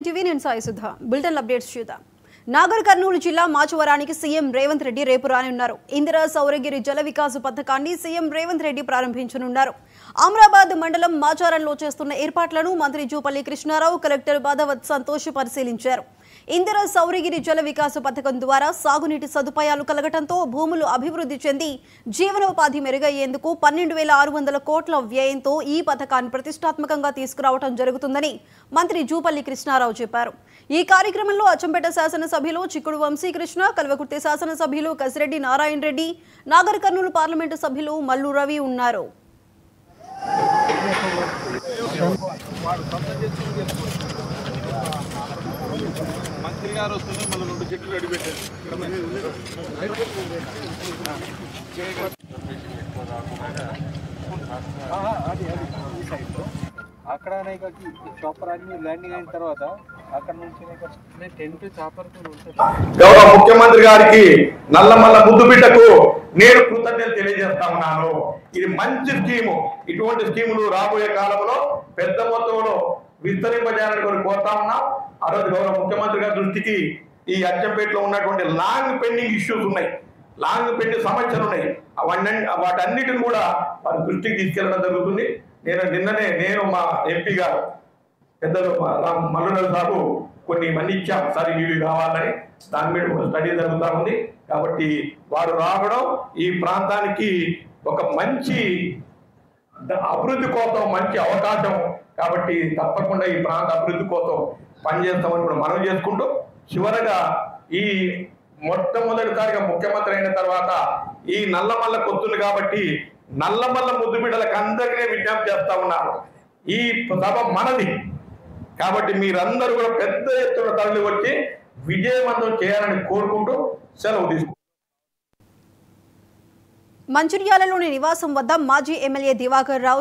TV నేను Sai Sudha bulletin updates చూద్దాం. నాగర్ కర్నూలు జిల్లా మాచవరానికి సీఎం రేవంత్ రెడ్డి రేపు రానున్నారు. ఇందిరా సౌరగిరి జల వికాస పథకాన్ని సీఎం రేవంత్ రెడ్డి ప్రారంభించనున్నారు. అమరాబాద్ మండలం మాచారంలో చేస్తున్న ఏర్పాట్లను మంత్రి జూపల్లి కృష్ణారావు, కలెక్టర్ బాధవత్ సంతోష్ పరిశీలించారు. ఇందిరా సౌరగిరి జల వికాస పథకం ద్వారా సాగునీటి సదుపాయాలు కలగటంతో భూములు అభివృద్ధి చెంది జీవనోపాధి మెరుగయ్యేందుకు 12,600 కోట్ల వ్యయంతో ఈ పథకాన్ని ప్రతిష్టాత్మకంగా తీసుకురావడం జరుగుతుందని మంత్రి జూపల్లి కృష్ణారావు చెప్పారు. ఈ కార్యక్రమంలో అచ్చంపేట శాసనసభ్యులు చిక్కుడు వంశీకృష్ణ, కల్వకుర్తి శాసనసభ్యులు కసిరెడ్డి నారాయణ రెడ్డి, నాగర్ కర్నూలు పార్లమెంటు సభ్యులు మల్లు రవి ఉన్నారు. మంత్రి గారు వస్తుంది, మళ్ళీ 2 చెట్లు రెడీ పెట్టారు. అక్కడ చాపర్ అన్ని ల్యాండింగ్ అయిన తర్వాత అక్కడ నుంచి టెంట్ చాపర్ గౌరవ ముఖ్యమంత్రి గారికి నల్లమల్ల ముద్దుబిడ్డకు నేను కృతజ్ఞతలు తెలియజేస్తా ఉన్నాను. ఇది మంచి స్కీము. ఇటువంటి స్కీములు రాబోయే కాలంలో పెద్ద మొత్తంలో విస్తరింపజేయాలని కోరుతా ఉన్నాం. ఆ రోజు గౌరవ ముఖ్యమంత్రి గారి దృష్టికి ఈ అచ్చంపేటలో ఉన్నటువంటి లాంగ్ పెండింగ్ ఇష్యూస్ ఉన్నాయి, లాంగ్ పెండింగ్ సమస్యలు ఉన్నాయి. వాటన్నిటిని కూడా వారి దృష్టికి తీసుకెళ్లడం జరుగుతుంది. నేను మా ఎంపీ గారు పెద్దలు మల్లురవి సాబు కొన్ని మనీ ఇచ్చాం, సరే ఇవి కావాలని. దాని మీద స్టడీ జరుగుతూ ఉంది. కాబట్టి వారు రావడం ఈ ప్రాంతానికి ఒక మంచి అభివృద్ధి కోసం మంచి అవకాశం. కాబట్టి తప్పకుండా ఈ ప్రాంత అభివృద్ధి కోసం పనిచేస్తామని కూడా మనం చేసుకుంటూ, చివరగా ఈ మొట్టమొదటిసారిగా ముఖ్యమంత్రి అయిన తర్వాత ఈ నల్లమల్ల కొత్తుంది కాబట్టి నల్లమల్ల ముద్దు బిడ్డలకు అందరికీ విజ్ఞప్తి చేస్తా ఉన్నారు. ఈ సభ మనది కాబట్టి మీరందరూ కూడా పెద్ద ఎత్తున తరలి వచ్చి విజయవంతం చేయాలని కోరుకుంటూ సెలవు తీసుకుంటాం. మంచిర్యాలలోని నివాసం వద్ద మాజీ ఎమ్మెల్యే దివాకర్ రావు